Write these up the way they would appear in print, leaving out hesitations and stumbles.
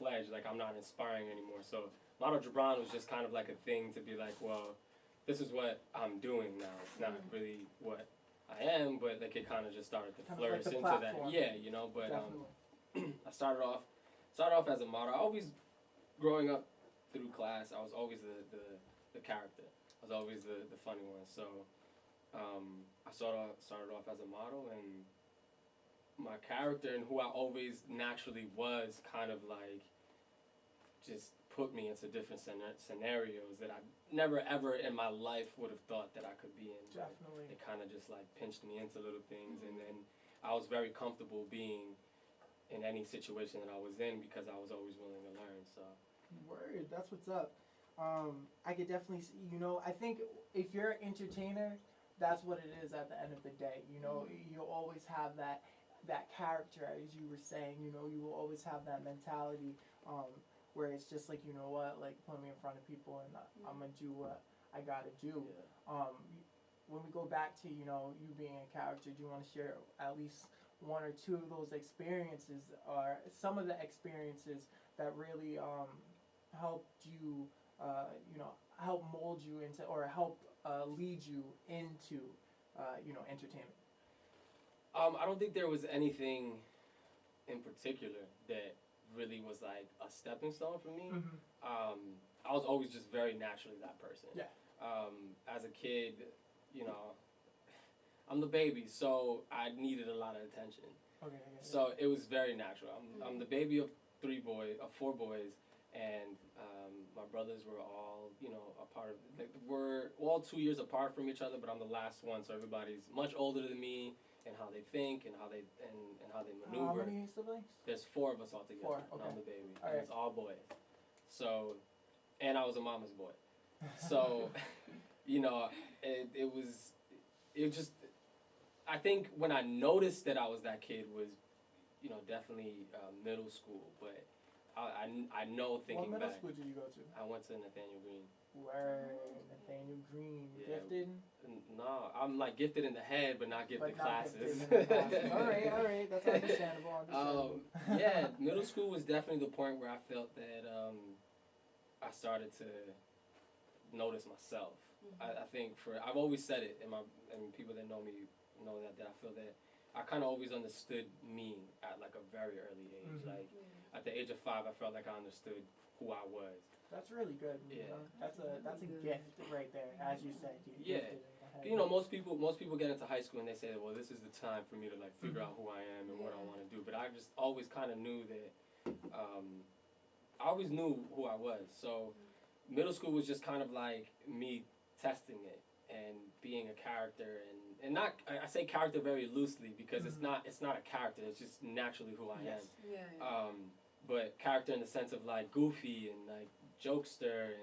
fledged. Like I'm not inspiring anymore. So Model Gibran was just kind of like a thing to be like, well, this is what I'm doing now. It's not really what I am, but like it kind of just started to flourish like into platform. that. Yeah, you know. But I started off as a model. I always, growing up through class, I was always the character. I was always the funny one. So I started off as a model, and my character and who I always naturally was kind of like just put me into different scenarios that I never ever in my life would have thought that I could be in. Definitely. It kind of just like pinched me into little things, and then I was very comfortable being in any situation that I was in because I was always willing to learn. So word, that's what's up. I could definitely see, you know, I think if you're an entertainer, that's what it is at the end of the day. You know, you'll always have that character, as you were saying. You know, you will always have that mentality where it's just like, you know what, like put me in front of people and I'm gonna do what I gotta do. yeah. When we go back to, you know, you being a character, do you want to share at least one or two of those experiences, or some of the experiences that really helped you, you know, help mold you into, or help lead you into, you know, entertainment? I don't think there was anything in particular that really was like a stepping stone for me. I was always just very naturally that person. Yeah. As a kid, you know, I'm the baby, so I needed a lot of attention. Okay. So it was very natural. I'm the baby of four boys, and my brothers were all, you know, a part of. Like, we're all 2 years apart from each other, but I'm the last one, so everybody's much older than me, and how they think and how they maneuver. How many siblings? There's 4 of us all together. Four, okay. And I'm the baby, All and right. it's all boys. So, and I was a mama's boy. So, you know, it was just. I think when I noticed that I was that kid was, you know, definitely middle school. But I know thinking What back. middle school did you go to? I went to Nathaniel Green. Word, Nathaniel Green, Yeah. gifted? No, I'm like gifted in the head, but not gifted classes. Gifted in the classes. All right, that's understandable. Yeah, middle school was definitely the point where I felt that I started to notice myself. I think I've always said it, and people that know me know that I feel that I kind of always understood me at like a very early age. Like at the age of 5, I felt like I understood who I was. That's really good. Yeah. You know? That's a gift right there, as you said. Yeah. You know, most people get into high school and they say, well, this is the time for me to like figure out who I am and what I want to do. But I just always kind of knew that. I always knew who I was. So middle school was just kind of like me testing it and being a character, and not, I say character very loosely because it's not a character, it's just naturally who I am. Yeah. But character in the sense of like goofy and like jokester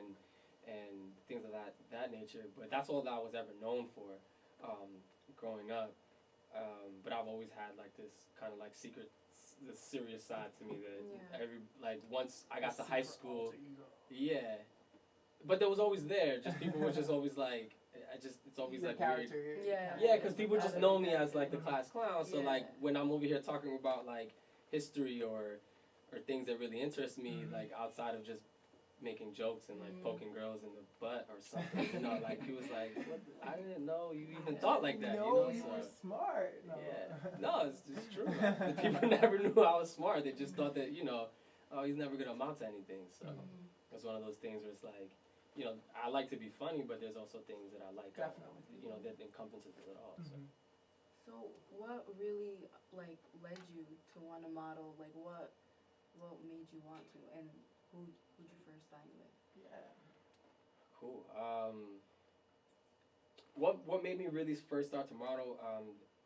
and things of that nature. But that's all that I was ever known for growing up. But I've always had like this kind of like this serious side to me that once I got to high school, but that was always there. Just people were just always like, it's always like character, weird. Yeah. Because people just know me as like the class clown. So like when I'm over here talking about like history or things that really interest me, like outside of just making jokes and like poking girls in the butt or something, you know, like he was like, what? I didn't know you even thought like that. No, you know, were smart. No. Yeah, no, it's true. The people never knew I was smart. They just thought that, you know, oh, he's never gonna amount to anything. So it's one of those things where it's like, you know, I like to be funny, but there's also things that I like, you know, that encompasses it all. So what really like led you to want to model? Like what made you want to, and who'd you first sign with? Yeah. Cool. What made me really first start to model?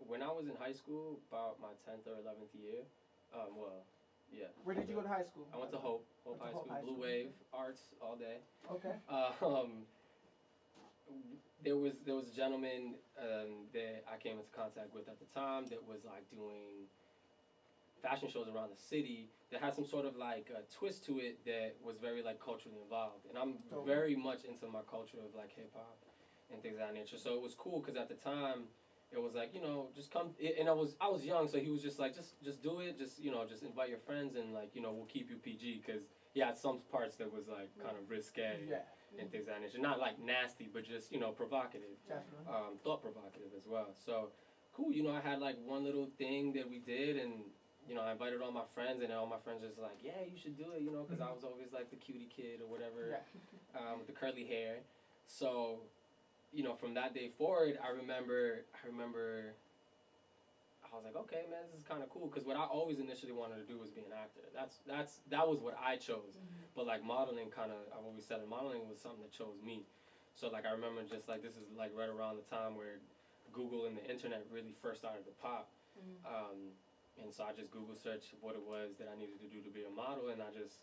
When I was in high school, about my 10th or 11th year. Where did you go to high school? I went to Hope High School, Blue Wave, arts all day. Okay. There was a gentleman that I came into contact with at the time that was like doing fashion shows around the city that had some sort of like a twist to it that was very like culturally involved, and I'm very much into my culture of like hip hop and things of that nature. So it was cool because at the time it was like, just come. And I was young, so he was just like, just do it. Just just invite your friends, and like we'll keep you PG, because he had some parts that was like kind of risque and things of that nature. Not like nasty, but just provocative. Definitely. Thought provocative as well. So cool. I had like one little thing that we did, and I invited all my friends, and all my friends just like, yeah, you should do it, because I was always like the cutie kid or whatever, with the curly hair. So, from that day forward, I remember I was like, okay, man, this is kind of cool, because what I always initially wanted to do was be an actor. That was what I chose. But like modeling I've always said, modeling was something that chose me. So like I remember just like, this is like right around the time where Google and the internet really first started to pop. And so I just Google searched what it was that I needed to do to be a model, and I just,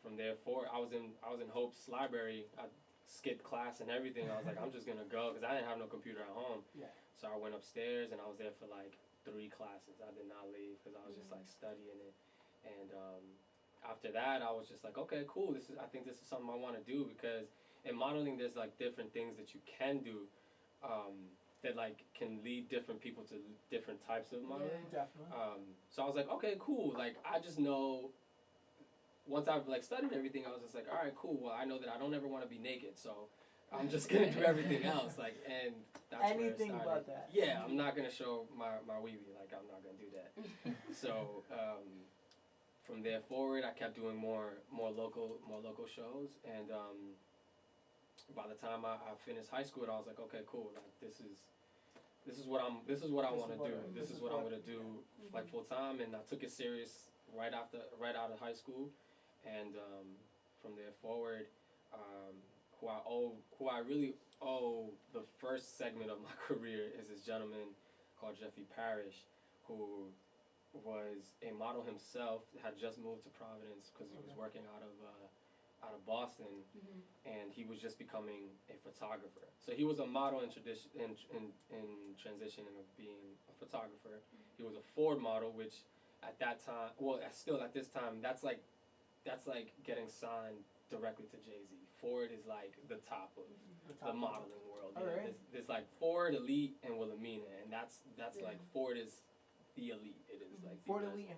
from there forward, I was in Hope's library. I skipped class and everything. I was like, I'm just gonna go, because I didn't have no computer at home. Yeah. So I went upstairs, and I was there for like 3 classes. I did not leave, because I was just like studying it. And after that, I was just like, okay, cool. I think this is something I want to do, because in modeling, there's like different things that you can do. That like can lead different people to different types of modeling. Yeah, definitely. So I was like, okay, cool. Like I just know, once I've like studied everything, I was just like, all right, cool. Well, I know that I don't ever want to be naked, so I'm just gonna do everything else. Like, and that's anything where it started. but that. Yeah, I'm not gonna show my weebie. Like I'm not gonna do that. So from there forward, I kept doing more local shows, and by the time I finished high school, I was like, okay, cool. Like this is what I want to do. This is what I'm gonna do like full time, and I took it serious right out of high school, and from there forward, who I really owe the first segment of my career is this gentleman called Jeffrey Parrish, who was a model himself, had just moved to Providence because he was working out of Boston, and he was just becoming a photographer. So he was a model in transition of being a photographer. He was a Ford model, which at that time, well, still at this time, that's like getting signed directly to Jay-Z. Ford is like the top of the modeling world. Right. There's like Ford, Elite, and Wilhelmina, and that's like Ford is the elite. It is like Ford, Elite,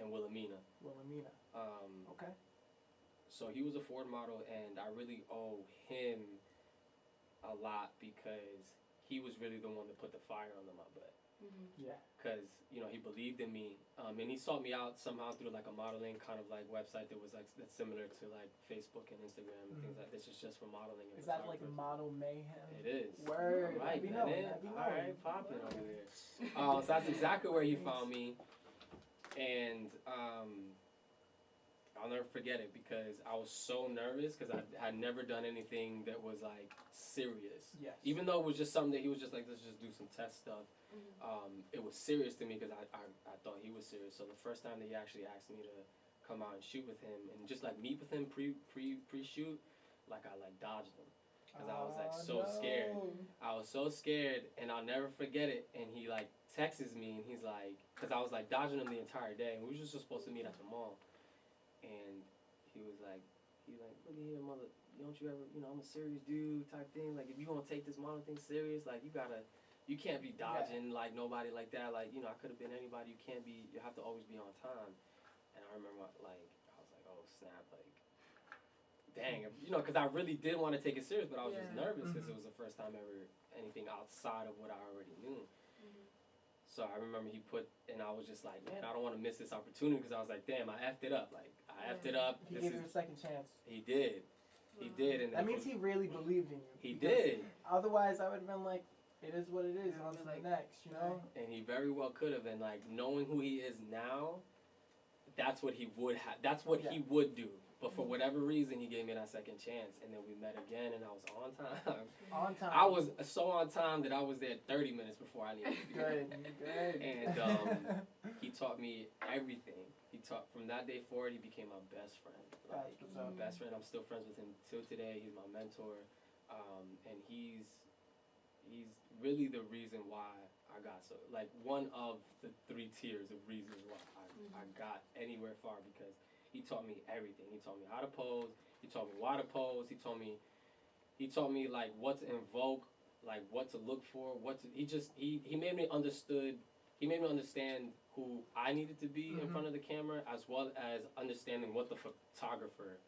and Wilhelmina. Wilhelmina. Okay. So he was a Ford model, and I really owe him a lot, because he was really the one that put the fire under my butt. Yeah. Because he believed in me, and he sought me out somehow through like a modeling kind of like website that was like that's similar to like Facebook and Instagram and things like this. Is just for modeling. And is that like Model Mayhem? It is. Word. All right, Bennett. All right, popping over there. So that's exactly where he found me, and I'll never forget it, because I was so nervous, because I had never done anything that was like serious. Yes. Even though it was just something that he was just like, let's just do some test stuff. It was serious to me, because I thought he was serious. So the first time that he actually asked me to come out and shoot with him and just like meet with him pre-shoot, like I like dodged him, because I was like scared. I was so scared, and I'll never forget it. And he like texts me, and he's like, because I was like dodging him the entire day, and we were just supposed to meet at the mall. And he was like, look at here, mother, don't you ever, I'm a serious dude type thing. Like, if you want to take this model thing serious, like, you can't be dodging like nobody like that. Like, I could have been anybody. You have to always be on time. And I remember, like, I was like, oh, snap, like, dang, because I really did want to take it serious, but I was just nervous, because it was the first time ever anything outside of what I already knew. So I remember he and I was just like, man, I don't want to miss this opportunity, because I was like, damn, I effed it up. Like, I effed it up. He gave you a second chance. He did. He did. And that means he really believed in you. He did. Otherwise, I would have been like, it is what it is. On to the next, And he very well could have. And like, knowing who he is now, that's what he would have. That's what he would do. But for whatever reason, he gave me that second chance, and then we met again, and I was on time. On time. I was so on time that I was there 30 minutes before I needed to be. Good. And he taught me everything. He taught, from that day forward, he became my best friend. Like, my best friend. I'm still friends with him till today. He's my mentor, and he's really the reason why I got so, like, one of the 3 tiers of reasons why I got anywhere far, because he taught me everything. He taught me how to pose. He taught me why to pose. He taught me like what to invoke, like what to look for, he made me understand who I needed to be in front of the camera, as well as understanding what the photographer,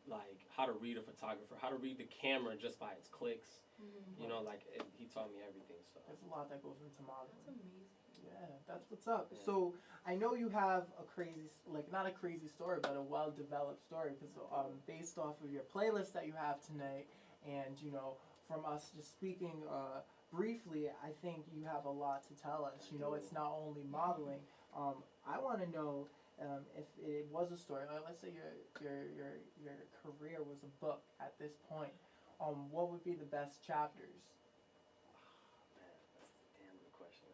like how to read a photographer, how to read the camera just by its clicks. You know, like he taught me everything. So there's a lot that goes into modeling. That's amazing. Yeah, that's what's up. Yeah. So I know you have a crazy, like not a crazy story, but a well-developed story, because based off of your playlist that you have tonight, and you know, from us just speaking briefly, I think you have a lot to tell us. You know, it's not only modeling. I want to know if it was a story. Like, let's say your career was a book at this point. What would be the best chapters? Man, that's a damn good question.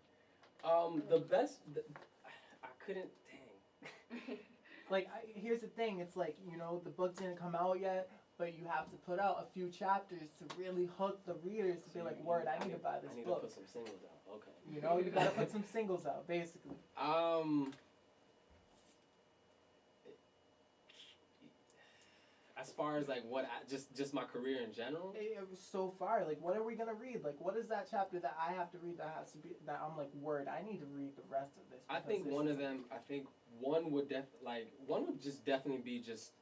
The best, I couldn't, dang. Like, here's the thing. It's like, you know, the book didn't come out yet, but you have to put out a few chapters to really hook the readers to be like, word, I need to buy this book. I need to put some singles out. Okay. You know, you gotta put some singles out, basically. As far as like just my career in general. It was so far. Like, what are we gonna read? Like, what is that chapter that I have to read that has to be that I'm like, word, I need to read the rest of this. I think one of them. I think one would just definitely be just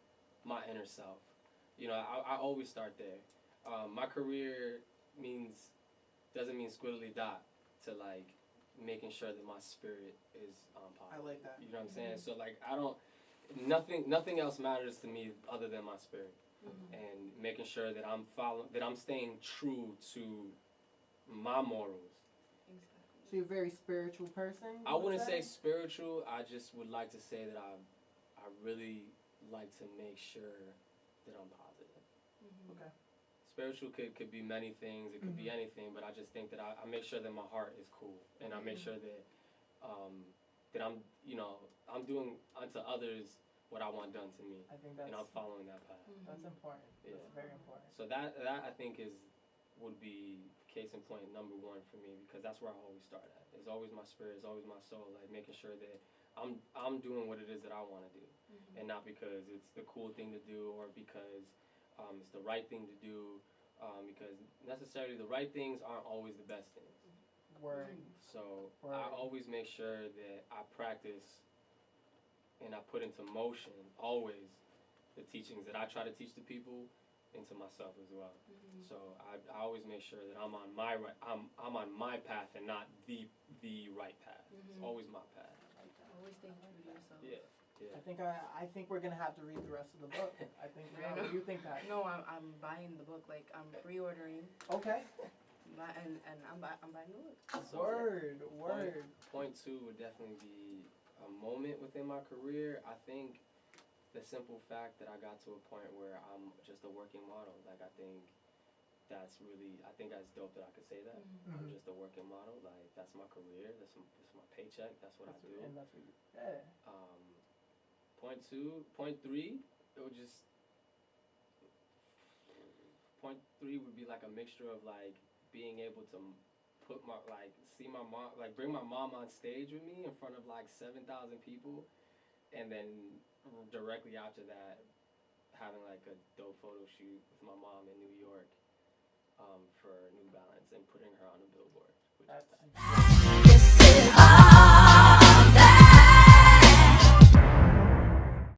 my inner self. You know, I always start there. My career doesn't mean squiddly dot to like making sure that my spirit is on par. I like that. You know what I'm saying? So like nothing else matters to me other than my spirit, and making sure that I'm staying true to my morals. Exactly. So you're a very spiritual person? I wouldn't say spiritual. I just would like to say that I really like to make sure that I'm positive. Okay. Spiritual could be many things. It could be anything, but I just think that I make sure that my heart is cool, and I make sure that that I'm doing unto others what I want done to me, I think that's, and I'm following that path. that's important. Yeah. That's very important. So that I think would be case in point number one for me, because that's where I always start at. It's always my spirit. It's always my soul. Like making sure that I'm doing what it is that I want to do, and not because it's the cool thing to do or because it's the right thing to do, because necessarily the right things aren't always the best things. Word. So Word. I always make sure that I practice and I put into motion always the teachings that I try to teach the people into myself as well. So I always make sure that I'm on my path and not the right path. It's always my path. Always stay true to yourself. Yeah. I think we're gonna have to read the rest of the book. I think. What do you think, Pat? No, I'm buying the book. Like I'm pre-ordering. Okay. And I'm buying the book. So Word. Point two would definitely be a moment within my career. I think the simple fact that I got to a point where I'm just a working model. Like I think that's dope that I could say that. I'm just a working model. Like that's my career. That's my paycheck. That's what I do. And that's what you. Yeah. Point two, point three, it would just. Point three would be like a mixture of like being able to see my mom, like bring my mom on stage with me in front of like 7,000 people, and then directly after that, having like a dope photo shoot with my mom in New York, for New Balance and putting her on a billboard. That's